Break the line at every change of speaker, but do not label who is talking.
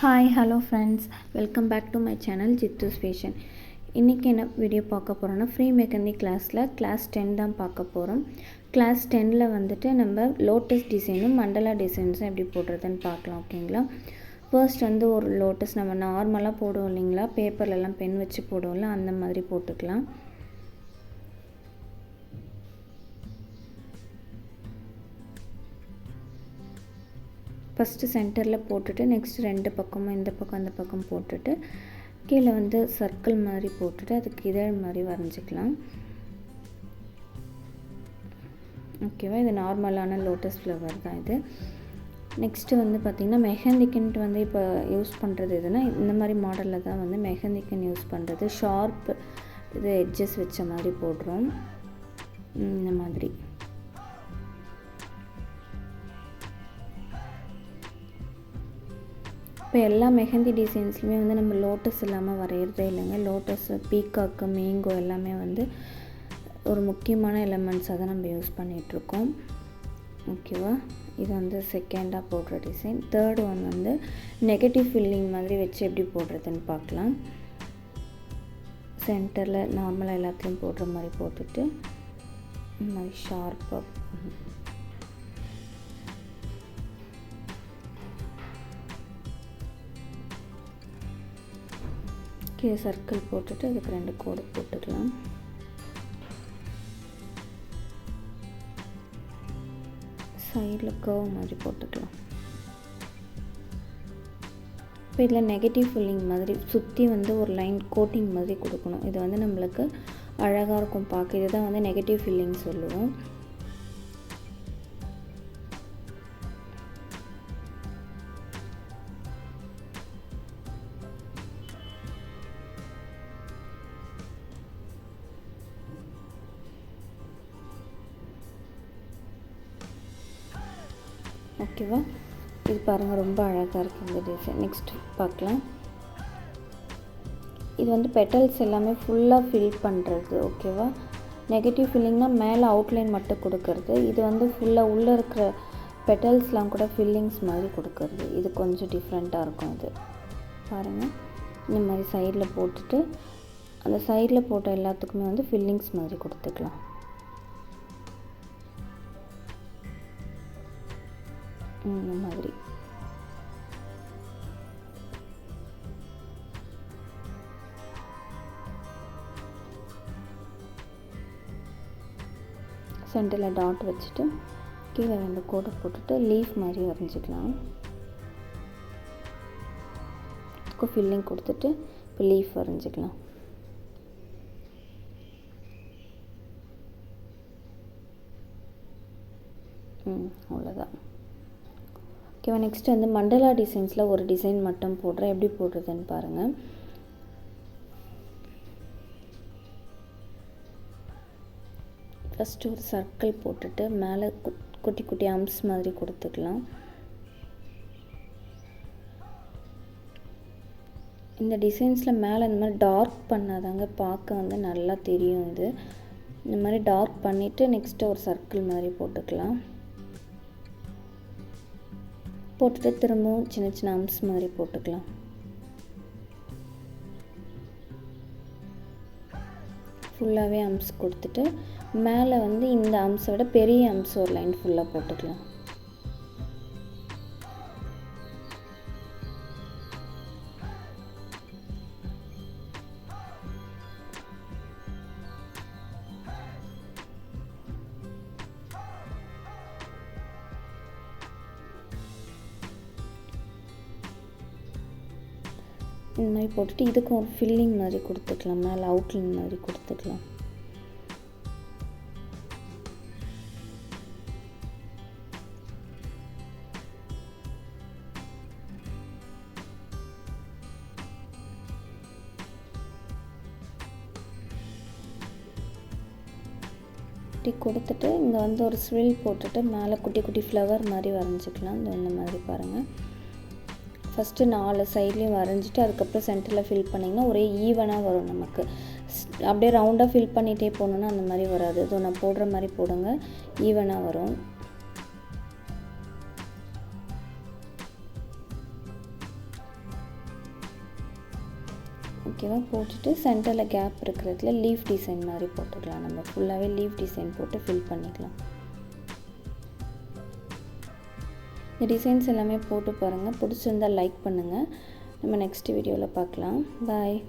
Hi hello friends, welcome back to my channel Jithu's fashion. இன்றைக்கி என்ன video பார்க்க போகிறோன்னா, ஃப்ரீ மெஹந்தி கிளாஸில் கிளாஸ் 10 தான் பார்க்க போகிறோம். கிளாஸ் 10ல் வந்துட்டு நம்ம லோட்டஸ் டிசைனும் மண்டலா டிசைன்ஸும் எப்படி போடுறதுன்னு பார்க்கலாம். ஓகேங்களா? ஃபர்ஸ்ட் வந்து ஒரு லோட்டஸ் நம்ம நார்மலாக போடுவோம் இல்லைங்களா, பேப்பர்லலாம் பென் வச்சு போடுவோம்ல, அந்த மாதிரி போட்டுக்கலாம். ஃபஸ்ட்டு சென்டரில் போட்டுட்டு நெக்ஸ்ட் ரெண்டு பக்கமும் இந்த பக்கம் அந்த பக்கம் போட்டுட்டு கீழே வந்து சர்க்கிள் மாதிரி போட்டுட்டு அதுக்கு இதழ் மாதிரி வரைஞ்சிக்கலாம். ஓகேவா? இது நார்மலான லோட்டஸ் ஃப்ளவர் தான் இது. நெக்ஸ்ட்டு வந்து பார்த்திங்கன்னா மெஹந்திக்குன்ட்டு வந்து இப்போ யூஸ் பண்ணுறது எதுனா இந்த மாதிரி மாடலில் தான் வந்து மெஹந்திக்குன்னு யூஸ் பண்ணுறது. ஷார்ப் இது எட்ஜஸ் வச்ச மாதிரி போடுறோம். இந்த மாதிரி இப்போ எல்லா மெஹந்தி டிசைன்ஸ்லையுமே வந்து நம்ம லோட்டஸ் இல்லாமல் வரைகிறதே இல்லைங்க. லோட்டஸ், பீகாக்கு, மேங்கோ எல்லாமே வந்து ஒரு முக்கியமான எலமெண்ட்ஸாக தான் நம்ம யூஸ் பண்ணிகிட்ருக்கோம். ஓகேவா? இது வந்து செகண்டாக போடுற டிசைன். தேர்டு ஒன் வந்து நெகட்டிவ் ஃபில்லிங் மாதிரி வச்சு எப்படி போடுறதுன்னு பார்க்கலாம். சென்டரில் நார்மலாக எல்லாத்தையும் போடுற மாதிரி போட்டுட்டு இந்த மாதிரி ஷார்ப்பாக கீழே சர்க்கிள் போட்டுட்டு அதுக்கு ரெண்டு கோடு போட்டுக்கலாம். சைடில் கர்வ் மாதிரி போட்டுக்கலாம். இப்போ இதில் நெகட்டிவ் ஃபில்லிங் மாதிரி சுற்றி வந்து ஒரு லைன் கோட்டிங் மாதிரி கொடுக்கணும். இது வந்து நம்மளுக்கு அழகாக இருக்கும் பார்க்க. இதுதான் வந்து நெகட்டிவ் ஃபில்லிங் சொல்லுவோம். ஓகேவா? இது பாருங்கள், ரொம்ப அழகாக இருக்குது இந்த டிசைன். நெக்ஸ்ட் பார்க்கலாம். இது வந்து பெட்டல்ஸ் எல்லாமே ஃபுல்லாக ஃபில் பண்ணுறது. ஓகேவா? நெகட்டிவ் ஃபில்லிங்னால் மேலே அவுட்லைன் மட்டும் கொடுக்கறது. இது வந்து ஃபுல்லாக உள்ளே இருக்கிற பெட்டல்ஸ்லாம் கூட ஃபில்லிங்ஸ் மாதிரி கொடுக்கறது. இது கொஞ்சம் டிஃப்ரெண்ட்டாக இருக்கும். இது பாருங்கள், இந்த மாதிரி சைடில் போட்டுட்டு அந்த சைடில் போட்ட எல்லாத்துக்குமே வந்து ஃபில்லிங்ஸ் மாதிரி கொடுத்துக்கலாம். இந்த மாதிரி சென்டரில் டாட் வச்சுட்டு கீழே ரெண்டு கோடை போட்டுட்டு லீஃப் மாதிரி வரைஞ்சிக்கலாம். ஃபில்லிங் கொடுத்துட்டு இப்போ லீஃப் வரைஞ்சிக்கலாம். அவ்வளோதான். ஓகேவா? நெக்ஸ்ட் வந்து மண்டலா டிசைன்ஸில் ஒரு டிசைன் மட்டும் போடுறேன். எப்படி போடுறதுன்னு பாருங்கள். ஃபஸ்ட்டு ஒரு சர்க்கிள் போட்டுட்டு மேலே குட்டி குட்டி அம்ஸ் மாதிரி கொடுத்துக்கலாம். இந்த டிசைன்ஸில் மேலே இந்த மாதிரி டார்க் பண்ணாதாங்க பார்க்க வந்து நல்லா தெரியும். இது இந்த மாதிரி டார்க் பண்ணிவிட்டு நெக்ஸ்ட்டு ஒரு சர்க்கிள் மாதிரி போட்டுக்கலாம். போட்டுட்டு திரும்பவும் சின்ன சின்ன அம்ஸ் மாதிரி போட்டுக்கலாம். ஃபுல்லாகவே அம்ஸ் கொடுத்துட்டு மேலே வந்து இந்த அம்ஸை விட பெரிய அம்ஸ் ஒரு லைன் ஃபுல்லாக போட்டுக்கலாம். இந்த மாதிரி போட்டுட்டு இதுக்கும் ஒரு ஃபில்லிங் மாதிரி கொடுத்துக்கலாம். மேலே அவுட்லைன் மாதிரி கொடுத்துக்கலாம். கொடுத்துட்டு இங்கே வந்து ஒரு ஸ்வில் போட்டுட்டு மேலே குட்டி குட்டி ஃப்ளவர் மாதிரி வரைஞ்சிக்கலாம். இந்த மாதிரி பாருங்கள். ஃபஸ்ட்டு 4 சைட்லேயும் வரைஞ்சிட்டு அதுக்கப்புறம் சென்டரில் ஃபில் பண்ணிங்கன்னா ஒரே ஈவனாக வரும் நமக்கு. அப்படியே ரவுண்டாக ஃபில் பண்ணிகிட்டே போகணுன்னா அந்த மாதிரி வராது. ஸோ நான் போடுற மாதிரி போடுங்க, ஈவனாக வரும். ஓகேவா? போட்டுட்டு சென்டரில் கேப் இருக்கிறதுல லீஃப் டிசைன் மாதிரி போட்டுக்கலாம். நம்ம ஃபுல்லாகவே லீஃப் டிசைன் போட்டு ஃபில் பண்ணிக்கலாம். இந்த டிசைன்ஸ் எல்லாமே போட்டு பாருங்கள். பிடிச்சிருந்தால் லைக் பண்ணுங்கள். நம்ம நெக்ஸ்ட் வீடியோவில் பார்க்கலாம். பாய்.